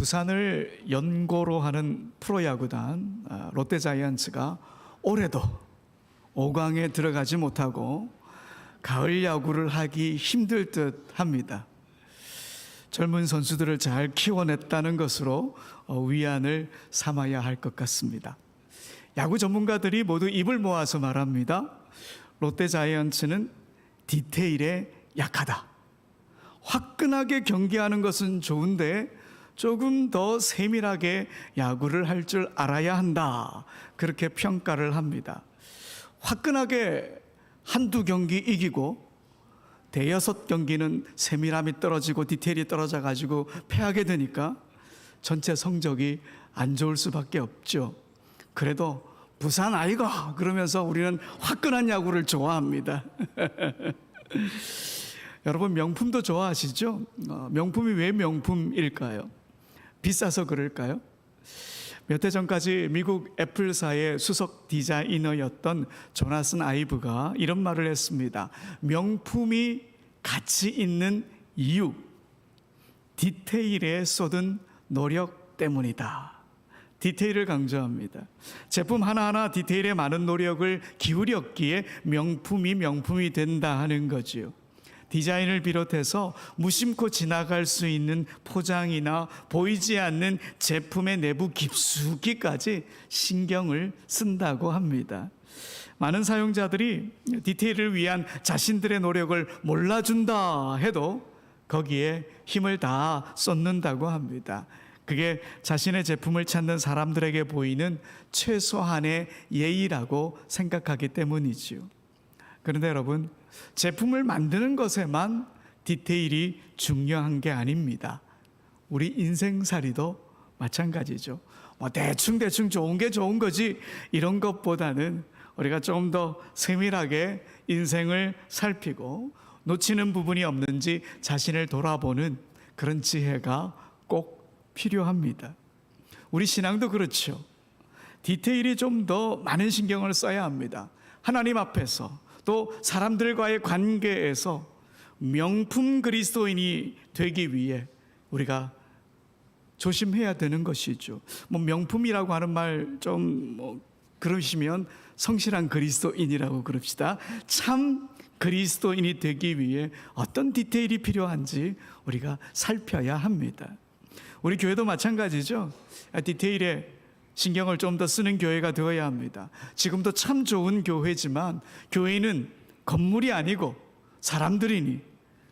부산을 연고로 하는 프로야구단 롯데자이언츠가 올해도 5강에 들어가지 못하고 가을 야구를 하기 힘들 듯 합니다. 젊은 선수들을 잘 키워냈다는 것으로 위안을 삼아야 할 것 같습니다. 야구 전문가들이 모두 입을 모아서 말합니다. 롯데자이언츠는 디테일에 약하다. 화끈하게 경기하는 것은 좋은데 조금 더 세밀하게 야구를 할 줄 알아야 한다. 그렇게 평가를 합니다. 화끈하게 한두 경기 이기고 대여섯 경기는 세밀함이 떨어지고 디테일이 떨어져 가지고 패하게 되니까 전체 성적이 안 좋을 수밖에 없죠. 그래도 부산 아이가 그러면서 우리는 화끈한 야구를 좋아합니다. 여러분 명품도 좋아하시죠? 명품이 왜 명품일까요? 비싸서 그럴까요? 몇 해 전까지 미국 애플사의 수석 디자이너였던 조나슨 아이브가 이런 말을 했습니다. 명품이 가치 있는 이유, 디테일에 쏟은 노력 때문이다. 디테일을 강조합니다. 제품 하나하나 디테일에 많은 노력을 기울였기에 명품이 된다 하는 거지요. 디자인을 비롯해서 무심코 지나갈 수 있는 포장이나 보이지 않는 제품의 내부 깊숙이까지 신경을 쓴다고 합니다. 많은 사용자들이 디테일을 위한 자신들의 노력을 몰라준다 해도 거기에 힘을 다 쏟는다고 합니다. 그게 자신의 제품을 찾는 사람들에게 보이는 최소한의 예의라고 생각하기 때문이지요. 그런데 여러분, 제품을 만드는 것에만 디테일이 중요한 게 아닙니다. 우리 인생살이도 마찬가지죠. 대충 좋은 게 좋은 거지 이런 것보다는 우리가 좀 더 세밀하게 인생을 살피고 놓치는 부분이 없는지 자신을 돌아보는 그런 지혜가 꼭 필요합니다. 우리 신앙도 그렇죠. 디테일이 좀 더 많은 신경을 써야 합니다. 하나님 앞에서 또 사람들과의 관계에서 명품 그리스도인이 되기 위해 우리가 조심해야 되는 것이죠. 명품이라고 하는 말 좀 그러시면 성실한 그리스도인이라고 그럽시다. 참 그리스도인이 되기 위해 어떤 디테일이 필요한지 우리가 살펴야 합니다. 우리 교회도 마찬가지죠. 디테일에 신경을 좀 더 쓰는 교회가 되어야 합니다. 지금도 참 좋은 교회지만 교회는 건물이 아니고 사람들이니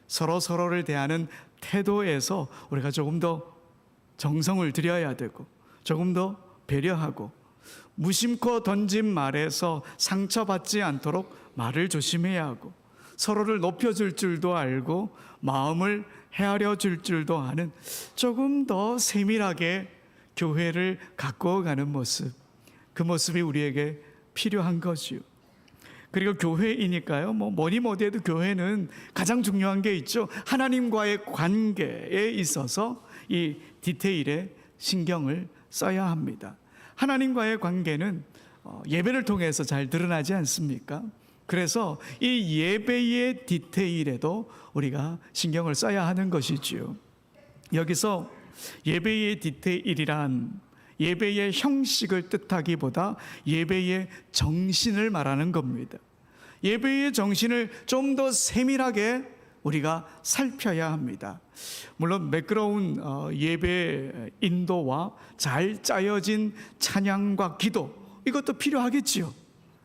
서로를 대하는 태도에서 우리가 조금 더 정성을 들여야 되고 조금 더 배려하고 무심코 던진 말에서 상처받지 않도록 말을 조심해야 하고 서로를 높여줄 줄도 알고 마음을 헤아려 줄 줄도 아는 조금 더 세밀하게 교회를 가꾸어가는 모습, 그 모습이 우리에게 필요한 거지요. 그리고 교회이니까요. 뭐니 해도 교회는 가장 중요한 게 있죠. 하나님과의 관계에 있어서 이 디테일에 신경을 써야 합니다. 하나님과의 관계는 예배를 통해서 잘 드러나지 않습니까? 그래서 이 예배의 디테일에도 우리가 신경을 써야 하는 것이지요. 여기서 예배의 디테일이란 예배의 형식을 뜻하기보다 예배의 정신을 말하는 겁니다. 예배의 정신을 좀 더 세밀하게 우리가 살펴야 합니다. 물론 매끄러운 예배 인도와 잘 짜여진 찬양과 기도 이것도 필요하겠지요.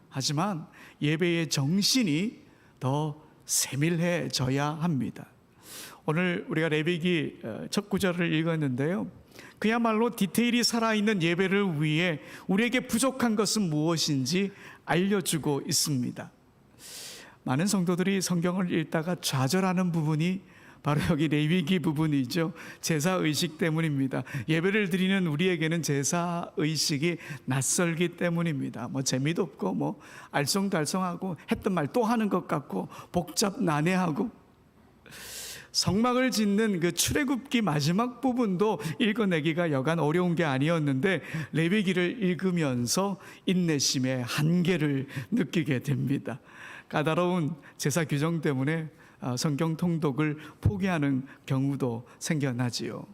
하지만 예배의 정신이 더 세밀해져야 합니다. 오늘 우리가 레위기 첫 구절을 읽었는데요. 그야말로 디테일이 살아있는 예배를 위해 우리에게 부족한 것은 무엇인지 알려주고 있습니다. 많은 성도들이 성경을 읽다가 좌절하는 부분이 바로 여기 레위기 부분이죠. 제사의식 때문입니다. 예배를 드리는 우리에게는 제사의식이 낯설기 때문입니다. 재미도 없고 알쏭달쏭하고 했던 말 또 하는 것 같고 복잡 난해하고 성막을 짓는 그 출애굽기 마지막 부분도 읽어내기가 여간 어려운 게 아니었는데 레위기를 읽으면서 인내심의 한계를 느끼게 됩니다. 까다로운 제사 규정 때문에 성경 통독을 포기하는 경우도 생겨나지요.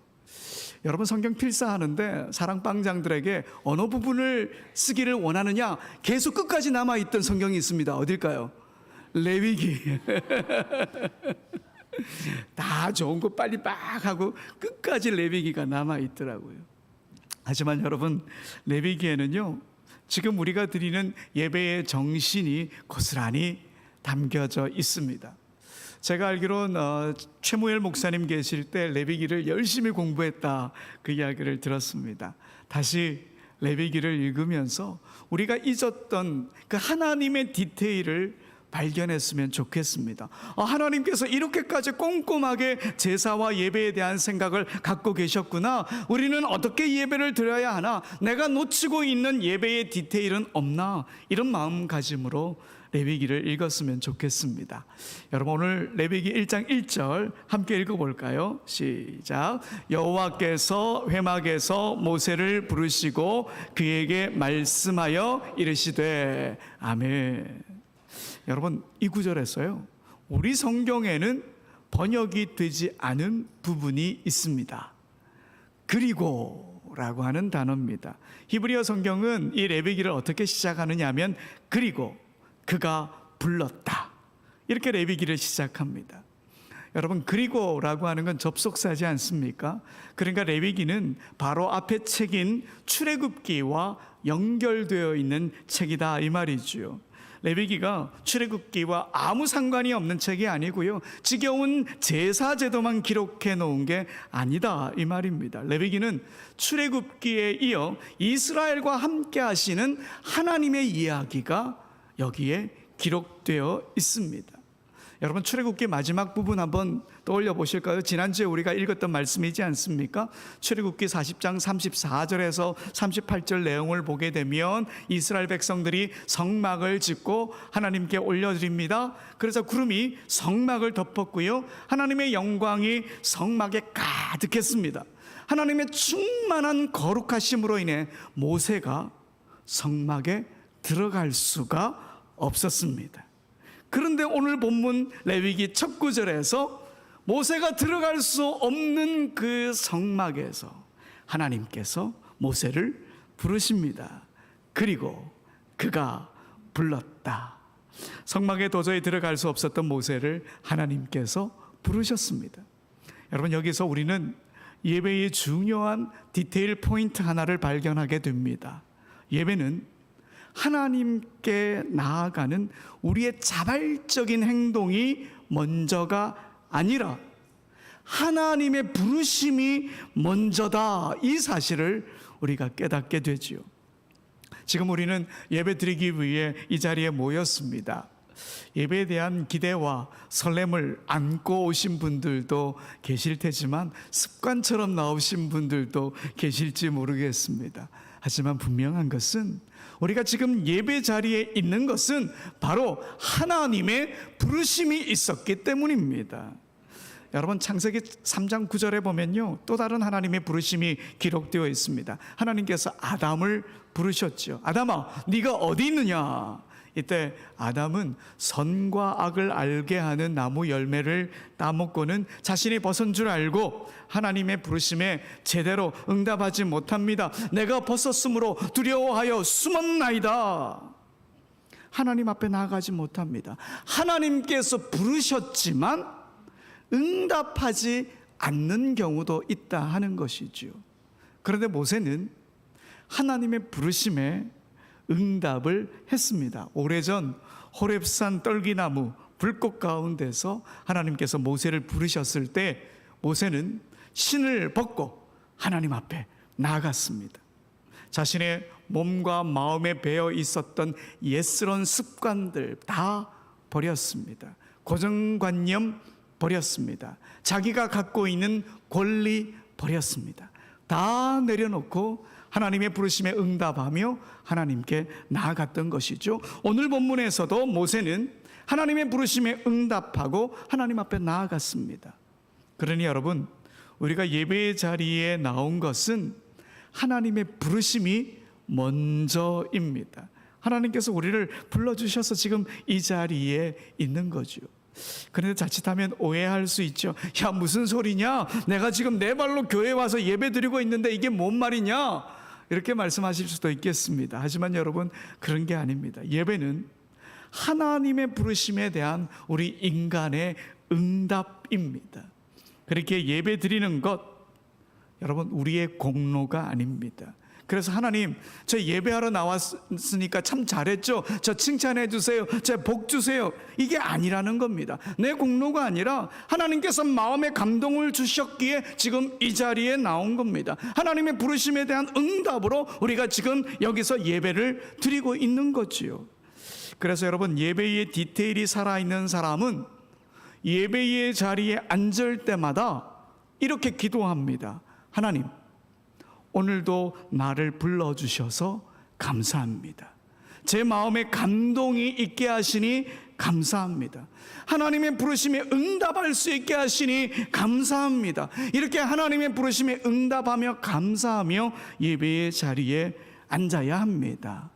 여러분 성경 필사하는데 사랑방장들에게 어느 부분을 쓰기를 원하느냐 계속 끝까지 남아있던 성경이 있습니다. 어딜까요? 레위기. 다 좋은 거 빨리 막 하고 끝까지 레위기가 남아있더라고요. 하지만 여러분, 레위기에는요 지금 우리가 드리는 예배의 정신이 고스란히 담겨져 있습니다. 제가 알기로는 최무엘 목사님 계실 때 레위기를 열심히 공부했다, 그 이야기를 들었습니다. 다시 레위기를 읽으면서 우리가 잊었던 그 하나님의 디테일을 발견했으면 좋겠습니다. 하나님께서 이렇게까지 꼼꼼하게 제사와 예배에 대한 생각을 갖고 계셨구나. 우리는 어떻게 예배를 드려야 하나? 내가 놓치고 있는 예배의 디테일은 없나? 이런 마음가짐으로 레위기를 읽었으면 좋겠습니다. 여러분, 오늘 레위기 1장 1절 함께 읽어볼까요? 시작. 여호와께서 회막에서 모세를 부르시고 그에게 말씀하여 이르시되. 아멘. 여러분, 이 구절에서요 우리 성경에는 번역이 되지 않은 부분이 있습니다. 그리고 라고 하는 단어입니다. 히브리어 성경은 이 레위기를 어떻게 시작하느냐 하면 그리고 그가 불렀다, 이렇게 레위기를 시작합니다. 여러분, 그리고라고 하는 건 접속사지 않습니까? 그러니까 레위기는 바로 앞에 책인 출애굽기와 연결되어 있는 책이다, 이 말이죠. 레위기가 출애굽기와 아무 상관이 없는 책이 아니고요, 지겨운 제사 제도만 기록해 놓은 게 아니다, 이 말입니다. 레위기는 출애굽기에 이어 이스라엘과 함께 하시는 하나님의 이야기가 여기에 기록되어 있습니다. 여러분, 출애굽기 마지막 부분 한번 떠올려 보실까요? 지난주에 우리가 읽었던 말씀이지 않습니까? 출애굽기 40장 34절에서 38절 내용을 보게 되면 이스라엘 백성들이 성막을 짓고 하나님께 올려드립니다. 그래서 구름이 성막을 덮었고요, 하나님의 영광이 성막에 가득했습니다. 하나님의 충만한 거룩하심으로 인해 모세가 성막에 들어갈 수가 없었습니다. 그런데 오늘 본문 레위기 첫 구절에서 모세가 들어갈 수 없는 그 성막에서 하나님께서 모세를 부르십니다. 그리고 그가 불렀다. 성막에 도저히 들어갈 수 없었던 모세를 하나님께서 부르셨습니다. 여러분, 여기서 우리는 예배의 중요한 디테일 포인트 하나를 발견하게 됩니다. 예배는 하나님께 나아가는 우리의 자발적인 행동이 먼저가 아니라 하나님의 부르심이 먼저다, 이 사실을 우리가 깨닫게 되지요. 지금 우리는 예배 드리기 위해 이 자리에 모였습니다. 예배에 대한 기대와 설렘을 안고 오신 분들도 계실 테지만 습관처럼 나오신 분들도 계실지 모르겠습니다. 하지만 분명한 것은 우리가 지금 예배 자리에 있는 것은 바로 하나님의 부르심이 있었기 때문입니다. 여러분, 창세기 3장 9절에 보면요, 또 다른 하나님의 부르심이 기록되어 있습니다. 하나님께서 아담을 부르셨죠. 아담아, 네가 어디 있느냐? 이때 아담은 선과 악을 알게 하는 나무 열매를 따먹고는 자신이 벗은 줄 알고 하나님의 부르심에 제대로 응답하지 못합니다. 내가 벗었으므로 두려워하여 숨었나이다. 하나님 앞에 나아가지 못합니다. 하나님께서 부르셨지만 응답하지 않는 경우도 있다 하는 것이죠. 그런데 모세는 하나님의 부르심에 응답을 했습니다. 오래전 호렙산 떨기나무 불꽃 가운데서 하나님께서 모세를 부르셨을 때 모세는 신을 벗고 하나님 앞에 나아갔습니다. 자신의 몸과 마음에 배어 있었던 옛스러운 습관들 다 버렸습니다. 고정관념 버렸습니다. 자기가 갖고 있는 권리 버렸습니다. 다 내려놓고 하나님의 부르심에 응답하며 하나님께 나아갔던 것이죠. 오늘 본문에서도 모세는 하나님의 부르심에 응답하고 하나님 앞에 나아갔습니다. 그러니 여러분, 우리가 예배의 자리에 나온 것은 하나님의 부르심이 먼저입니다. 하나님께서 우리를 불러주셔서 지금 이 자리에 있는 거죠. 그런데 자칫하면 오해할 수 있죠. 야, 무슨 소리냐? 내가 지금 내 발로 교회 와서 예배 드리고 있는데 이게 뭔 말이냐? 이렇게 말씀하실 수도 있겠습니다. 하지만 여러분, 그런 게 아닙니다. 예배는 하나님의 부르심에 대한 우리 인간의 응답입니다. 그렇게 예배 드리는 것, 여러분, 우리의 공로가 아닙니다. 그래서 하나님, 저 예배하러 나왔으니까 참 잘했죠. 저 칭찬해 주세요. 저 복 주세요. 이게 아니라는 겁니다. 내 공로가 아니라 하나님께서 마음에 감동을 주셨기에 지금 이 자리에 나온 겁니다. 하나님의 부르심에 대한 응답으로 우리가 지금 여기서 예배를 드리고 있는 거지요. 그래서 여러분, 예배의 디테일이 살아있는 사람은 예배의 자리에 앉을 때마다 이렇게 기도합니다. 하나님, 오늘도 나를 불러주셔서 감사합니다. 제 마음에 감동이 있게 하시니 감사합니다. 하나님의 부르심에 응답할 수 있게 하시니 감사합니다. 이렇게 하나님의 부르심에 응답하며 감사하며 예배의 자리에 앉아야 합니다.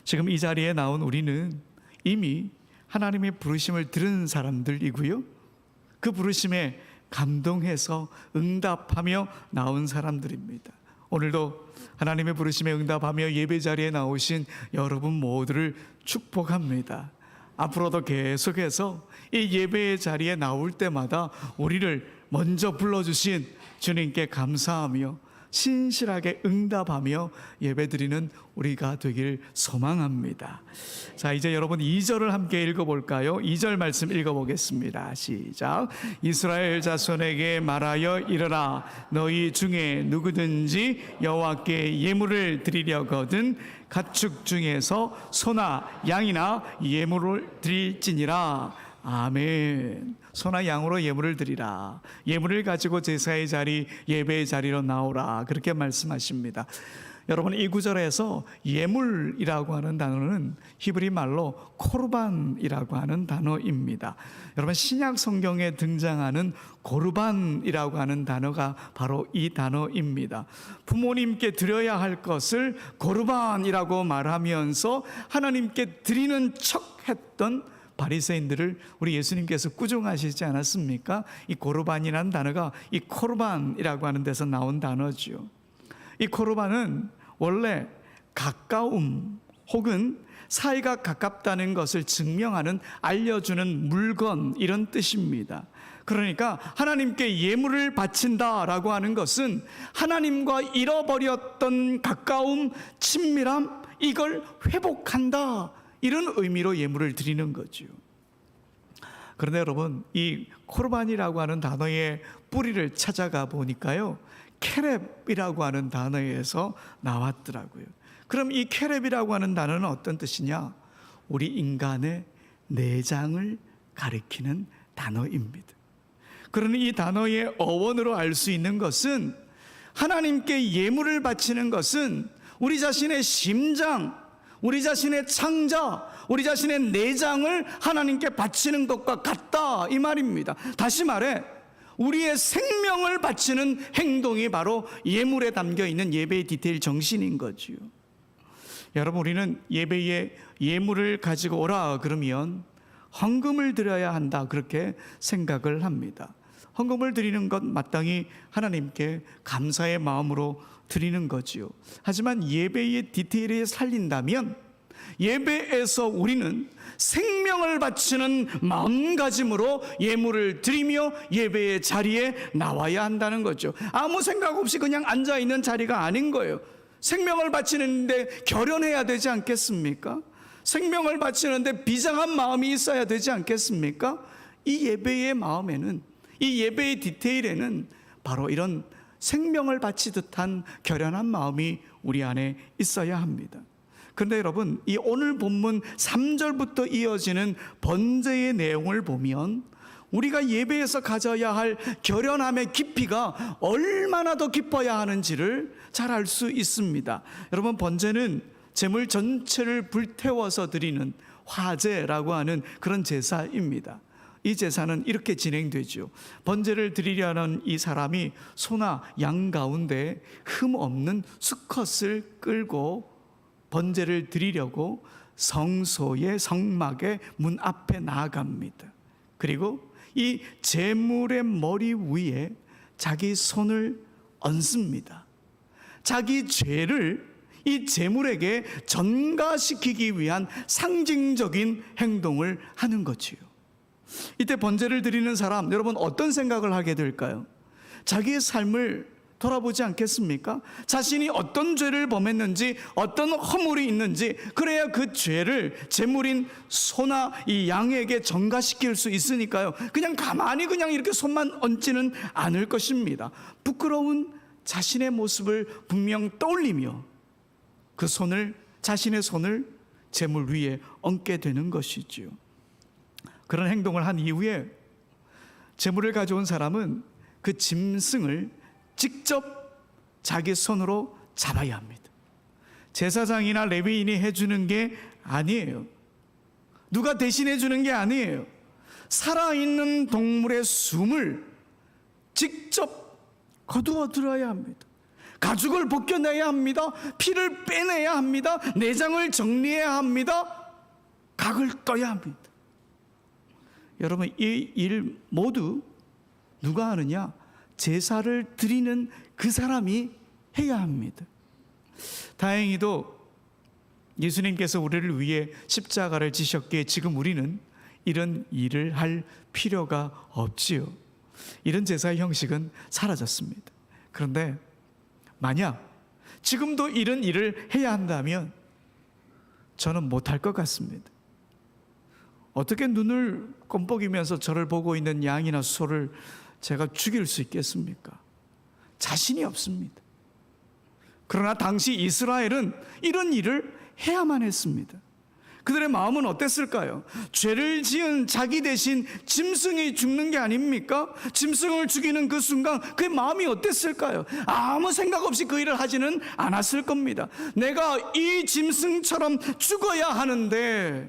지금 이 자리에 나온 우리는 이미 하나님의 부르심을 들은 사람들이고요, 그 부르심에 감동해서 응답하며 나온 사람들입니다. 오늘도 하나님의 부르심에 응답하며 예배 자리에 나오신 여러분 모두를 축복합니다. 앞으로도 계속해서 이 예배의 자리에 나올 때마다 우리를 먼저 불러주신 주님께 감사하며 신실하게 응답하며 예배드리는 우리가 되길 소망합니다. 자, 이제 여러분 2절을 함께 읽어볼까요? 2절 말씀 읽어보겠습니다. 시작. 이스라엘 자손에게 말하여 이르라. 너희 중에 누구든지 여호와께 예물을 드리려거든 가축 중에서 소나 양이나 예물을 드릴지니라. 아멘. 소나 양으로 예물을 드리라. 예물을 가지고 제사의 자리, 예배의 자리로 나오라. 그렇게 말씀하십니다. 여러분, 이 구절에서 예물이라고 하는 단어는 히브리 말로 코르반이라고 하는 단어입니다. 여러분, 신약 성경에 등장하는 고르반이라고 하는 단어가 바로 이 단어입니다. 부모님께 드려야 할 것을 고르반이라고 말하면서 하나님께 드리는 척 했던 바리새인들을 우리 예수님께서 꾸중하시지 않았습니까? 이 고르반이라는 단어가 이 코르반이라고 하는 데서 나온 단어죠. 이 코르반은 원래 가까움 혹은 사이가 가깝다는 것을 증명하는, 알려주는 물건, 이런 뜻입니다. 그러니까 하나님께 예물을 바친다라고 하는 것은 하나님과 잃어버렸던 가까움, 친밀함, 이걸 회복한다, 이런 의미로 예물을 드리는 거죠. 그런데 여러분, 이 코르반이라고 하는 단어의 뿌리를 찾아가 보니까요, 케렙이라고 하는 단어에서 나왔더라고요. 그럼 이 케렙이라고 하는 단어는 어떤 뜻이냐? 우리 인간의 내장을 가리키는 단어입니다. 그러니 이 단어의 어원으로 알 수 있는 것은, 하나님께 예물을 바치는 것은 우리 자신의 심장, 우리 자신의 창자, 우리 자신의 내장을 하나님께 바치는 것과 같다, 이 말입니다. 다시 말해, 우리의 생명을 바치는 행동이 바로 예물에 담겨 있는 예배의 디테일 정신인 거지요. 여러분, 우리는 예배에 예물을 가지고 오라 그러면 헌금을 드려야 한다, 그렇게 생각을 합니다. 헌금을 드리는 것 마땅히 하나님께 감사의 마음으로 드리는 거지요. 하지만 예배의 디테일에 살린다면 예배에서 우리는 생명을 바치는 마음가짐으로 예물을 드리며 예배의 자리에 나와야 한다는 거죠. 아무 생각 없이 그냥 앉아있는 자리가 아닌 거예요. 생명을 바치는데 결연해야 되지 않겠습니까? 생명을 바치는데 비장한 마음이 있어야 되지 않겠습니까? 이 예배의 마음에는, 이 예배의 디테일에는 바로 이런 생명을 바치듯한 결연한 마음이 우리 안에 있어야 합니다. 그런데 여러분, 이 오늘 본문 3절부터 이어지는 번제의 내용을 보면 우리가 예배에서 가져야 할 결연함의 깊이가 얼마나 더 깊어야 하는지를 잘 알 수 있습니다. 여러분, 번제는 제물 전체를 불태워서 드리는 화제라고 하는 그런 제사입니다. 이 제사는 이렇게 진행되죠. 번제를 드리려는 이 사람이 소나 양 가운데 흠 없는 수컷을 끌고 번제를 드리려고 성소의 성막의 문 앞에 나아갑니다. 그리고 이 제물의 머리 위에 자기 손을 얹습니다. 자기 죄를 이 제물에게 전가시키기 위한 상징적인 행동을 하는 거지요. 이때 번제를 드리는 사람, 여러분 어떤 생각을 하게 될까요? 자기의 삶을 돌아보지 않겠습니까? 자신이 어떤 죄를 범했는지, 어떤 허물이 있는지, 그래야 그 죄를 제물인 소나 이 양에게 전가시킬 수 있으니까요. 그냥 가만히 그냥 이렇게 손만 얹지는 않을 것입니다. 부끄러운 자신의 모습을 분명 떠올리며 그 손을, 자신의 손을 제물 위에 얹게 되는 것이지요. 그런 행동을 한 이후에 제물을 가져온 사람은 그 짐승을 직접 자기 손으로 잡아야 합니다. 제사장이나 레위인이 해주는 게 아니에요. 누가 대신해 주는 게 아니에요. 살아있는 동물의 숨을 직접 거두어 들어야 합니다. 가죽을 벗겨내야 합니다. 피를 빼내야 합니다. 내장을 정리해야 합니다. 각을 떠야 합니다. 여러분, 이 일 모두 누가 하느냐? 제사를 드리는 그 사람이 해야 합니다. 다행히도 예수님께서 우리를 위해 십자가를 지셨기에 지금 우리는 이런 일을 할 필요가 없지요. 이런 제사의 형식은 사라졌습니다. 그런데 만약 지금도 이런 일을 해야 한다면 저는 못할 것 같습니다. 어떻게 눈을 껌뻑이면서 저를 보고 있는 양이나 소를 제가 죽일 수 있겠습니까? 자신이 없습니다. 그러나 당시 이스라엘은 이런 일을 해야만 했습니다. 그들의 마음은 어땠을까요? 죄를 지은 자기 대신 짐승이 죽는 게 아닙니까? 짐승을 죽이는 그 순간 그의 마음이 어땠을까요? 아무 생각 없이 그 일을 하지는 않았을 겁니다. 내가 이 짐승처럼 죽어야 하는데,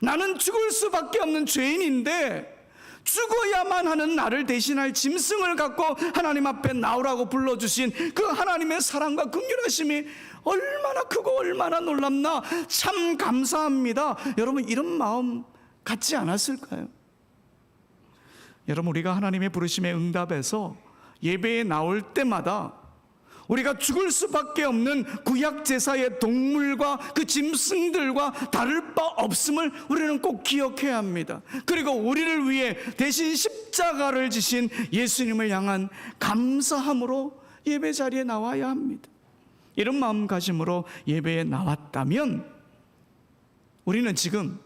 나는 죽을 수밖에 없는 죄인인데 죽어야만 하는 나를 대신할 짐승을 갖고 하나님 앞에 나오라고 불러주신 그 하나님의 사랑과 긍휼하심이 얼마나 크고 얼마나 놀랍나. 참 감사합니다. 여러분, 이런 마음 갖지 않았을까요? 여러분, 우리가 하나님의 부르심에 응답해서 예배에 나올 때마다 우리가 죽을 수밖에 없는 구약 제사의 동물과 그 짐승들과 다를 바 없음을 우리는 꼭 기억해야 합니다. 그리고 우리를 위해 대신 십자가를 지신 예수님을 향한 감사함으로 예배 자리에 나와야 합니다. 이런 마음가짐으로 예배에 나왔다면 우리는 지금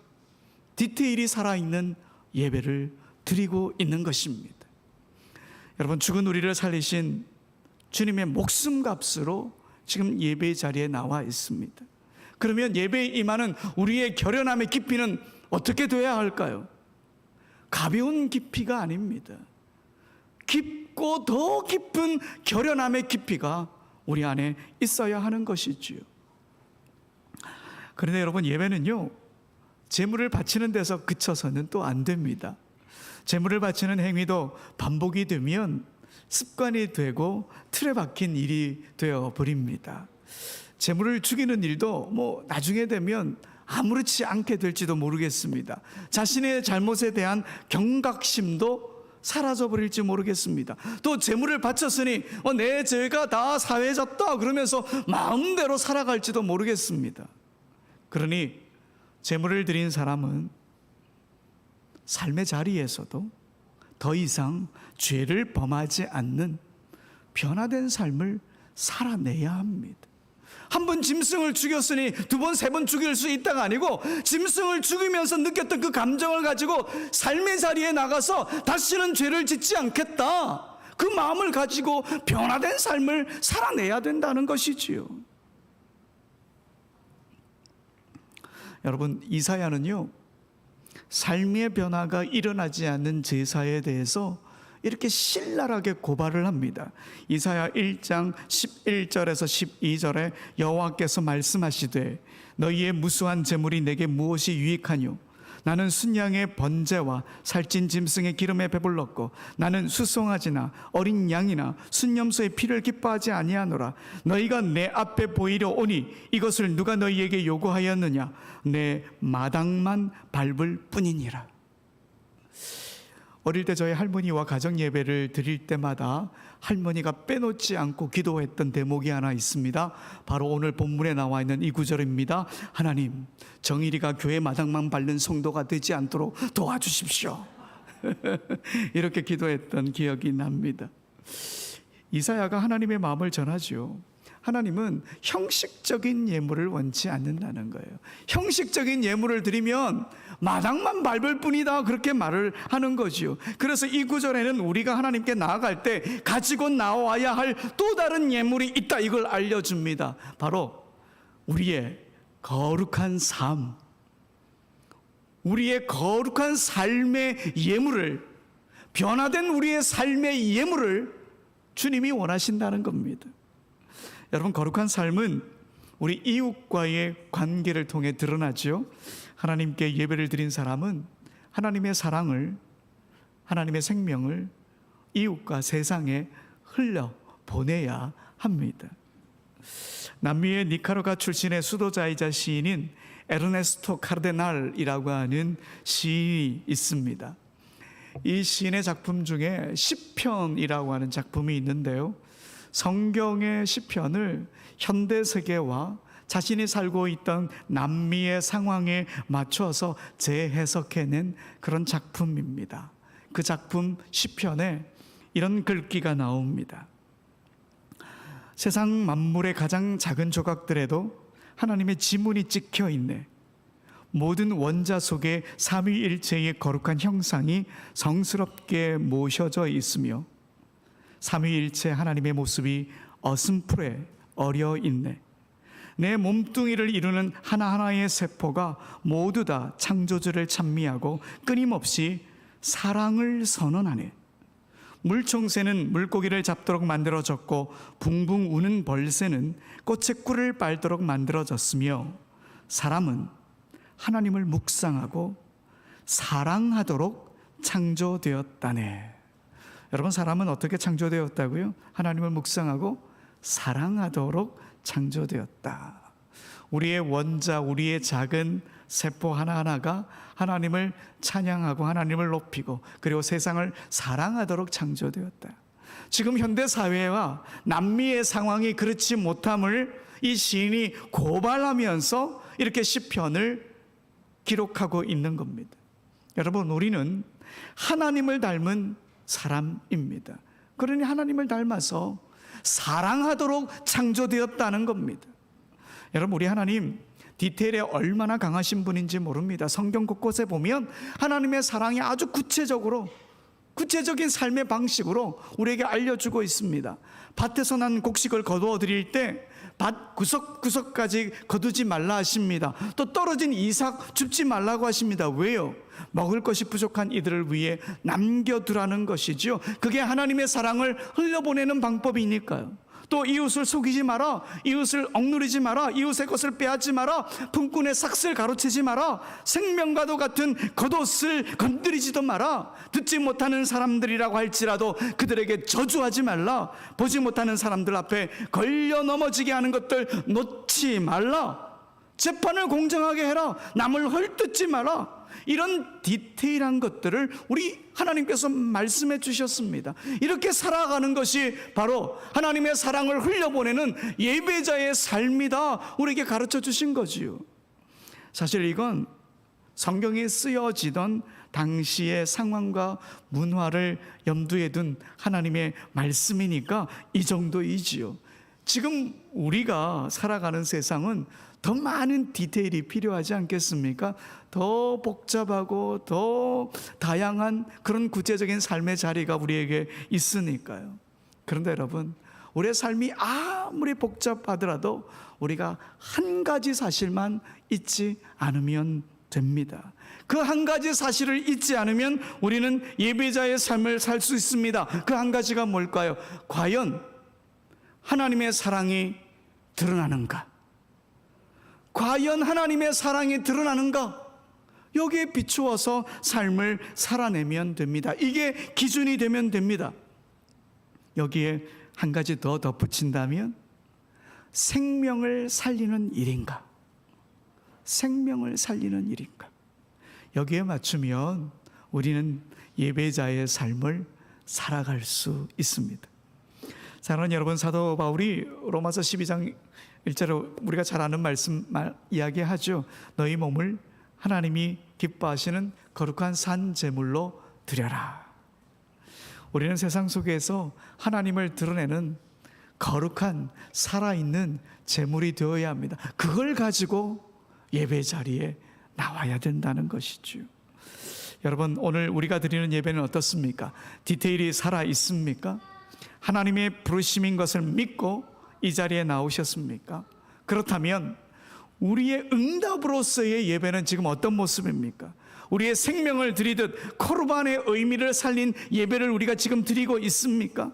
디테일이 살아있는 예배를 드리고 있는 것입니다. 여러분, 죽은 우리를 살리신 주님의 목숨값으로 지금 예배 자리에 나와 있습니다. 그러면 예배에 임하는 우리의 결연함의 깊이는 어떻게 돼야 할까요? 가벼운 깊이가 아닙니다. 깊고 더 깊은 결연함의 깊이가 우리 안에 있어야 하는 것이지요. 그런데 여러분, 예배는요, 제물을 바치는 데서 그쳐서는 또 안 됩니다. 제물을 바치는 행위도 반복이 되면 습관이 되고 틀에 박힌 일이 되어 버립니다. 제물을 죽이는 일도 나중에 되면 아무렇지 않게 될지도 모르겠습니다. 자신의 잘못에 대한 경각심도 사라져 버릴지 모르겠습니다. 또 제물을 바쳤으니 내 죄가 다 사해졌다 그러면서 마음대로 살아갈지도 모르겠습니다. 그러니 제물을 드린 사람은 삶의 자리에서도 더 이상 죄를 범하지 않는 변화된 삶을 살아내야 합니다. 한 번 짐승을 죽였으니 두 번, 세 번 죽일 수 있다가 아니고, 짐승을 죽이면서 느꼈던 그 감정을 가지고 삶의 자리에 나가서 다시는 죄를 짓지 않겠다, 그 마음을 가지고 변화된 삶을 살아내야 된다는 것이지요. 여러분, 이사야는요, 삶의 변화가 일어나지 않는 제사에 대해서 이렇게 신랄하게 고발을 합니다. 이사야 1장 11절에서 12절에 여호와께서 말씀하시되 너희의 무수한 제물이 내게 무엇이 유익하뇨? 나는 순양의 번제와 살찐 짐승의 기름에 배불렀고 나는 수송아지나 어린 양이나 순염소의 피를 기뻐하지 아니하노라. 너희가 내 앞에 보이려 오니 이것을 누가 너희에게 요구하였느냐? 내 마당만 밟을 뿐이니라. 어릴 때 저희 할머니와 가정 예배를 드릴 때마다 할머니가 빼놓지 않고 기도했던 대목이 하나 있습니다. 바로 오늘 본문에 나와 있는 이 구절입니다. 하나님, 정일이가 교회 마당만 밟는 성도가 되지 않도록 도와주십시오. 이렇게 기도했던 기억이 납니다. 이사야가 하나님의 마음을 전하죠. 하나님은 형식적인 예물을 원치 않는다는 거예요. 형식적인 예물을 드리면 마당만 밟을 뿐이다, 그렇게 말을 하는 거지요. 그래서 이 구절에는 우리가 하나님께 나아갈 때 가지고 나와야 할 또 다른 예물이 있다, 이걸 알려줍니다. 바로 우리의 거룩한 삶, 우리의 거룩한 삶의 예물을, 변화된 우리의 삶의 예물을 주님이 원하신다는 겁니다. 여러분, 거룩한 삶은 우리 이웃과의 관계를 통해 드러나죠. 하나님께 예배를 드린 사람은 하나님의 사랑을, 하나님의 생명을 이웃과 세상에 흘려 보내야 합니다. 남미의 니카라과 출신의 수도자이자 시인인 에르네스토 카르데날이라고 하는 시인이 있습니다. 이 시인의 작품 중에 시편이라고 하는 작품이 있는데요, 성경의 시편을 현대 세계와 자신이 살고 있던 남미의 상황에 맞춰서 재해석해낸 그런 작품입니다. 그 작품 시편에 이런 글귀가 나옵니다. 세상 만물의 가장 작은 조각들에도 하나님의 지문이 찍혀 있네. 모든 원자 속에 삼위일체의 거룩한 형상이 성스럽게 모셔져 있으며 삼위일체 하나님의 모습이 어슴풀에 어려 있네. 내 몸뚱이를 이루는 하나하나의 세포가 모두 다 창조주를 찬미하고 끊임없이 사랑을 선언하네. 물총새는 물고기를 잡도록 만들어졌고 붕붕 우는 벌새는 꽃의 꿀을 빨도록 만들어졌으며 사람은 하나님을 묵상하고 사랑하도록 창조되었다네. 여러분, 사람은 어떻게 창조되었다고요? 하나님을 묵상하고 사랑하도록 창조되었다. 우리의 원자, 우리의 작은 세포 하나하나가 하나님을 찬양하고 하나님을 높이고 그리고 세상을 사랑하도록 창조되었다. 지금 현대 사회와 남미의 상황이 그렇지 못함을 이 시인이 고발하면서 이렇게 시편을 기록하고 있는 겁니다. 여러분, 우리는 하나님을 닮은 사람입니다. 그러니 하나님을 닮아서 사랑하도록 창조되었다는 겁니다. 여러분, 우리 하나님 디테일에 얼마나 강하신 분인지 모릅니다. 성경 곳곳에 보면 하나님의 사랑이 아주 구체적인 삶의 방식으로 우리에게 알려주고 있습니다. 밭에서 난 곡식을 거두어 드릴 때 밭 구석구석까지 거두지 말라 하십니다. 또 떨어진 이삭 줍지 말라고 하십니다. 왜요? 먹을 것이 부족한 이들을 위해 남겨두라는 것이죠. 그게 하나님의 사랑을 흘려보내는 방법이니까요. 또 이웃을 속이지 마라, 이웃을 억누르지 마라, 이웃의 것을 빼앗지 마라, 품꾼의 삭슬 가로채지 마라, 생명과도 같은 겉옷을 건드리지도 마라, 듣지 못하는 사람들이라고 할지라도 그들에게 저주하지 말라, 보지 못하는 사람들 앞에 걸려 넘어지게 하는 것들 놓지 말라, 재판을 공정하게 해라, 남을 헐뜯지 마라. 이런 디테일한 것들을 우리 하나님께서 말씀해 주셨습니다. 이렇게 살아가는 것이 바로 하나님의 사랑을 흘려보내는 예배자의 삶이다, 우리에게 가르쳐 주신 거지요. 사실 이건 성경에 쓰여지던 당시의 상황과 문화를 염두에 둔 하나님의 말씀이니까 이 정도이지요. 지금 우리가 살아가는 세상은 더 많은 디테일이 필요하지 않겠습니까? 더 복잡하고 더 다양한 그런 구체적인 삶의 자리가 우리에게 있으니까요. 그런데 여러분, 우리의 삶이 아무리 복잡하더라도 우리가 한 가지 사실만 잊지 않으면 됩니다. 그 한 가지 사실을 잊지 않으면 우리는 예배자의 삶을 살 수 있습니다. 그 한 가지가 뭘까요? 과연 하나님의 사랑이 드러나는가? 과연 하나님의 사랑이 드러나는가? 여기에 비추어서 삶을 살아내면 됩니다. 이게 기준이 되면 됩니다. 여기에 한 가지 더 덧붙인다면 생명을 살리는 일인가? 생명을 살리는 일인가? 여기에 맞추면 우리는 예배자의 삶을 살아갈 수 있습니다. 사랑하는 여러분, 사도 바울이 로마서 12장 1절에 우리가 잘 아는 말씀 이야기하죠. 너희 몸을 하나님이 기뻐하시는 거룩한 산 제물로 드려라. 우리는 세상 속에서 하나님을 드러내는 거룩한 살아있는 제물이 되어야 합니다. 그걸 가지고 예배 자리에 나와야 된다는 것이죠. 여러분, 오늘 우리가 드리는 예배는 어떻습니까? 디테일이 살아 있습니까? 하나님의 부르심인 것을 믿고 이 자리에 나오셨습니까? 그렇다면 우리의 응답으로서의 예배는 지금 어떤 모습입니까? 우리의 생명을 드리듯 코르반의 의미를 살린 예배를 우리가 지금 드리고 있습니까?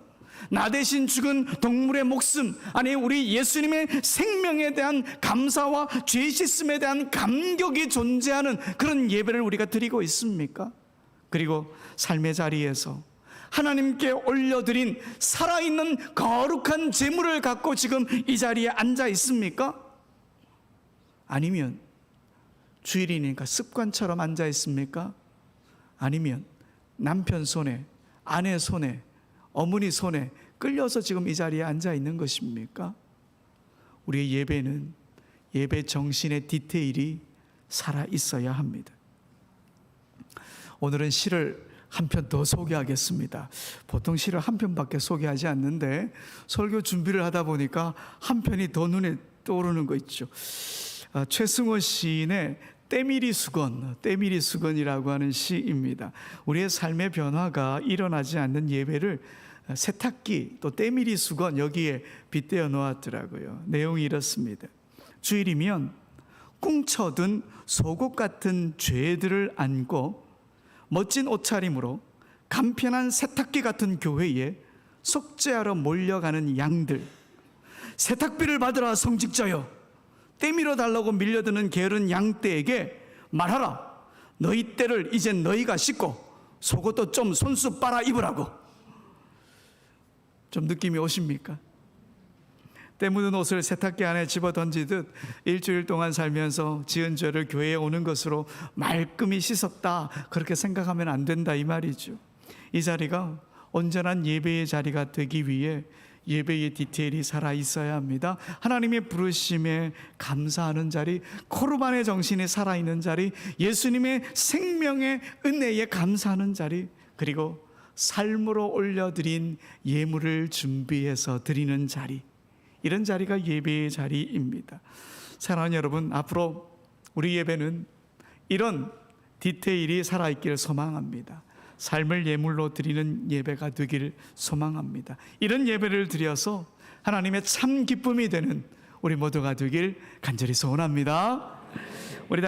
나 대신 죽은 동물의 목숨, 아니 우리 예수님의 생명에 대한 감사와 죄 씻음에 대한 감격이 존재하는 그런 예배를 우리가 드리고 있습니까? 그리고 삶의 자리에서 하나님께 올려드린 살아있는 거룩한 제물을 갖고 지금 이 자리에 앉아 있습니까? 아니면 주일이니까 습관처럼 앉아 있습니까? 아니면 남편 손에, 아내 손에, 어머니 손에 끌려서 지금 이 자리에 앉아 있는 것입니까? 우리의 예배는 예배 정신의 디테일이 살아 있어야 합니다. 오늘은 시를 한 편 더 소개하겠습니다. 보통 시를 한 편밖에 소개하지 않는데 설교 준비를 하다 보니까 한 편이 더 눈에 떠오르는 거 있죠. 최승호 시인의 때밀이 수건이라고 하는 시입니다. 우리의 삶의 변화가 일어나지 않는 예배를 세탁기 또 때밀이 수건 여기에 빗대어 놓았더라고요. 내용이 이렇습니다. 주일이면 꿍쳐든 속옷 같은 죄들을 안고 멋진 옷차림으로 간편한 세탁기 같은 교회에 속죄하러 몰려가는 양들, 세탁비를 받으라 성직자여, 때밀어 달라고 밀려드는 게으른 양떼에게 말하라. 너희 때를 이제 너희가 씻고 속옷도 좀 손수 빨아 입으라고. 좀 느낌이 오십니까? 때 묻은 옷을 세탁기 안에 집어 던지듯 일주일 동안 살면서 지은 죄를 교회에 오는 것으로 말끔히 씻었다, 그렇게 생각하면 안 된다 이 말이죠. 이 자리가 온전한 예배의 자리가 되기 위해 예배의 디테일이 살아 있어야 합니다. 하나님의 부르심에 감사하는 자리, 코르반의 정신이 살아있는 자리, 예수님의 생명의 은혜에 감사하는 자리, 그리고 삶으로 올려드린 예물을 준비해서 드리는 자리, 이런 자리가 예배의 자리입니다. 사랑하는 여러분, 앞으로 우리 예배는 이런 디테일이 살아있기를 소망합니다. 삶을 예물로 드리는 예배가 되기를 소망합니다. 이런 예배를 드려서 하나님의 참 기쁨이 되는 우리 모두가 되길 간절히 소원합니다. 우리 다